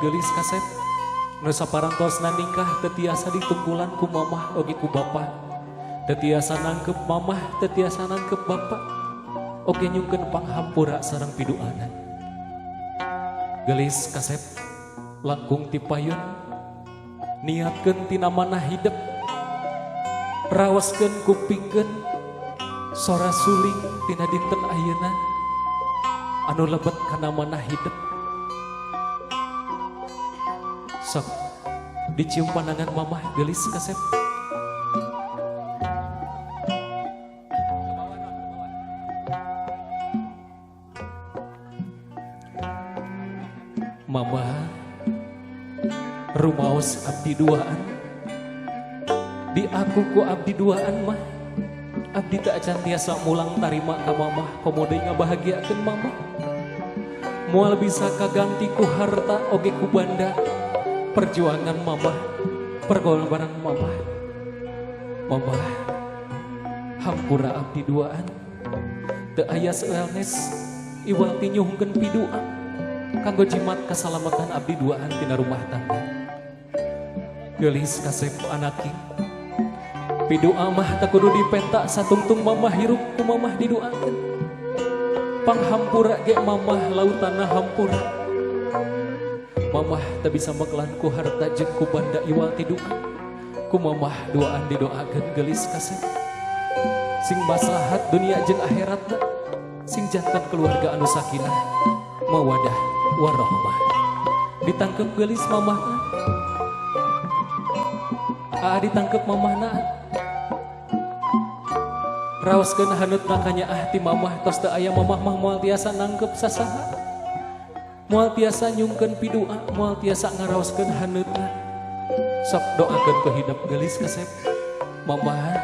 gelis kasep nusa parantos nandingkah tetiasa ditunggulan ku mamah oge ku bapa tetiasa nangkep mamah tetiasa nangkep bapa oge nyungkeun panghampura sareng piduana gelis kasep langkung ti payun niatkeun tina manah hidup rawaskeun kupingkeun sora suling tina dinten ayeuna anu lebet kana manah hidup sok dicium pandangan mamah gelis kasep mamah rumaos abdi duaan di aku ku abdi duaan mah abdi tak acan tiasa mulang tarima ka mamah komodo ngabahagiakeun mamah moal bisa kaganti ku harta oge ku banda perjuangan mamah pergolbaran mamah hampura abdi duaan teu aya saeuleus iwal ti nyuhkeun pidua kanggo jimat kasalamatan abdi duaan tina rumah tangga geulis kasep anaki pidua mah teu kudu dipenta satungtung mamah hirup ku mamah diduakeun panghampura ge mamah lautana hampura mamah tak bisa mekelan ku harta jeung ku banda iwal ti duka ku mamah doaan didoakeun gelis kasep sing maslahat dunia jeung akhiratna sing jantan keluarga anu sakinah mawadah warahmah ditangkep gelis mamahna ditangkep mamahna raoskeun haneutna kanyaah ti mamah tos teu aya mamah mah moal tiasa nangkep sasaha moal tiasa nyungkeun pidua moal tiasa ngaraoskeun haneutna sok doakeun ku hidup gelis kasep mamah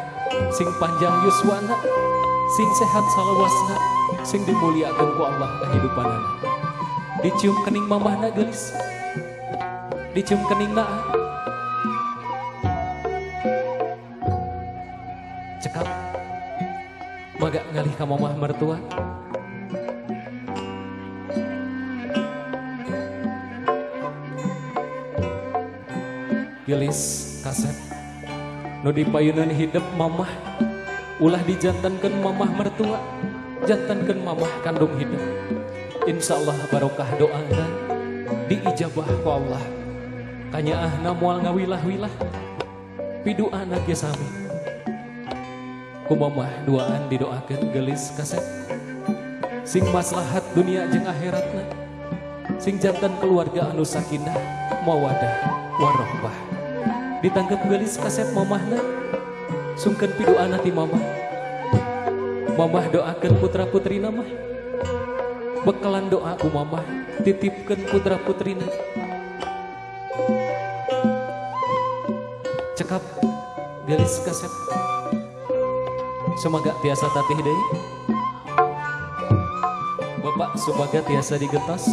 sing panjang yuswana sing sehat salawasna sing dimuliakeun ku Allah kahidupanna dicium kening mamahna gelis dicium keningna cekap maga ngalih ka mamah mertua gelis kasep nu dipayunan hidup mamah ulah dijantankeun mamah mertua jantankeun mamah kandung hidup insyaallah barokah doana diijabah ku Allah kanyaahna moal ngawilah-wilah piduana ge sami ku mamah duaan didoakeun gelis kasep sing maslahat dunia jeung akhiratna sing jantan keluarga anu sakinah mawadah warahmah ditangkep gelis kasep mamahna sungkeun piduana ti mamah doakeun putra putrina mah bekalan doa ku mamah titipkeun putra putrina cekap gelis kasep sumaga tiasa tatih deui bapak sumaga tiasa digentos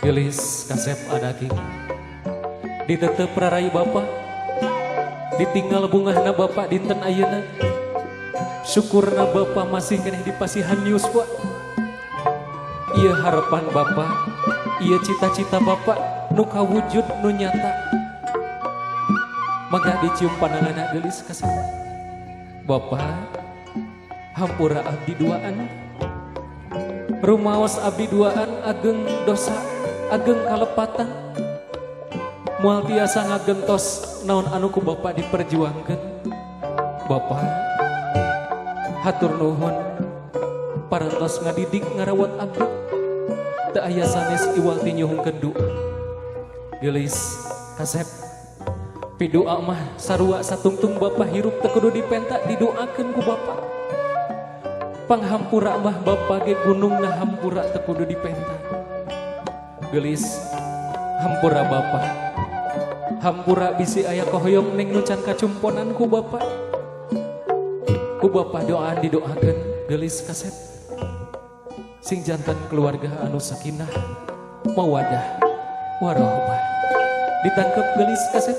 gelis kasep adaki ditetep rarai bapa ditinggal bungahna bapa dinten ayeuna syukurna bapa masih keneh dipasihan yuswa ieu harapan bapa ieu cita-cita bapa nu kawujud nu nyata mangga dicium pandanganna gelis kasep bapa hampura abdi duaan rumaos abdi duaan ageng dosa ageng kalepatan moal tiasa ngagentos naon anu ku bapa diperjuangkeun bapa hatur nuhun parantos ngadidik ngarawat abdi teu aya sanes iwal ti nyuhungkeun doa gelis kasep pidoa mah sarua satungtung bapa hirup teu kudu dipenta didoakeun ku bapa panghampura mah bapa ge gunungna hampura teu kudu dipenta gelis hampura bapa hampura bisi aya kohoyong ning nu can kacumponan ku bapa doaan didoakeun gelis kasep sing jantan keluarga anu sakinah mawadah warahmah ditangkep gelis kasep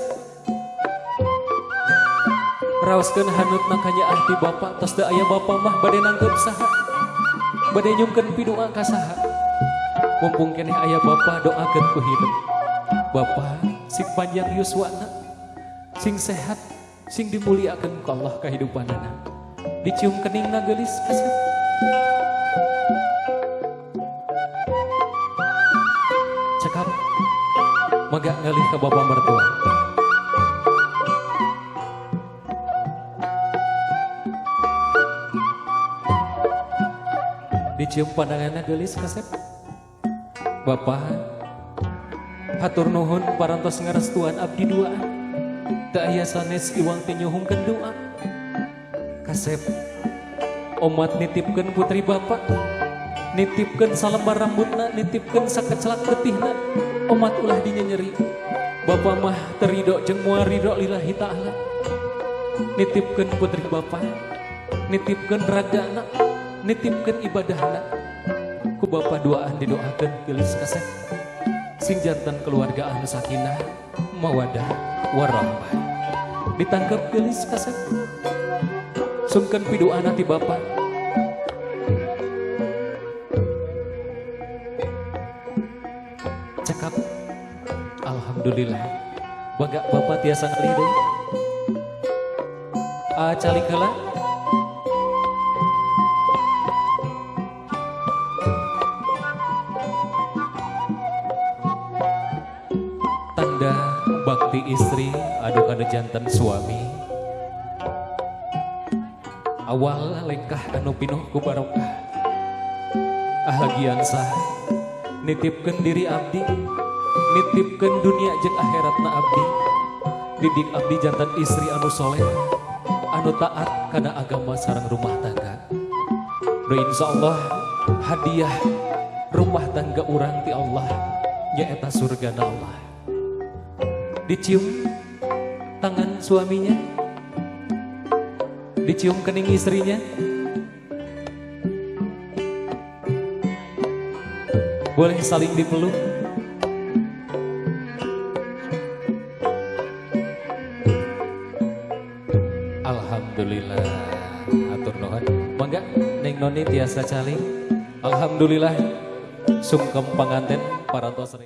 ngaraoskeun hanutna kanyaah ti bapa tos da aya bapa mah bade nanggep saha bade nyungkeun pidoa ka saha mumpung keneh aya bapa doakeun ku hideuk bapa sing panjang yuswana sing sehat sing dimuliakeun ku Allah kahidupanana dicium keningna geulis kasep cekap maga ngalih ka bapa mertua dicium pandanganna geulis kasep bapa hatur nuhun parantos ngarestuan abdi doa teu aya sanes iwang teh nyuhungkeun doa kasep omat nitipkeun putri bapa nitipkeun salembar rambutna nitipkeun sakecelak getihna omat ulah dinya nyeri bapa mah terido jeung moal ridho lillahi ta'ala nitipkeun putri bapa nitipkeun ragana nitipkeun ibadahna ku bapa doaan didoakeun geulis kasep sing jantan keluarga anu sakinah mawadah warahmah ditangkep geulis kasep sungkeun pidoana ti bapa cekap alhamdulillah baga bapa tiasa ngalih deui calik heula tanda bakti istri adu kana jantan suami awal lengkah anu pinuh ku barokah ahagian sah nitipkeun diri abdi nitipkeun dunia jeung akhiratna abdi didik abdi jantan istri anu soleh anu taat kana agama sareng rumah tangga do insyaallah hadiah rumah tangga urang ti Allah nyaeta surgana Allah dicium tangan suaminya dicium kening istrinya boleh saling dipeluk alhamdulillah atur nuhun mangga Neng Noni tiasa caling alhamdulillah sungkem panganten parantos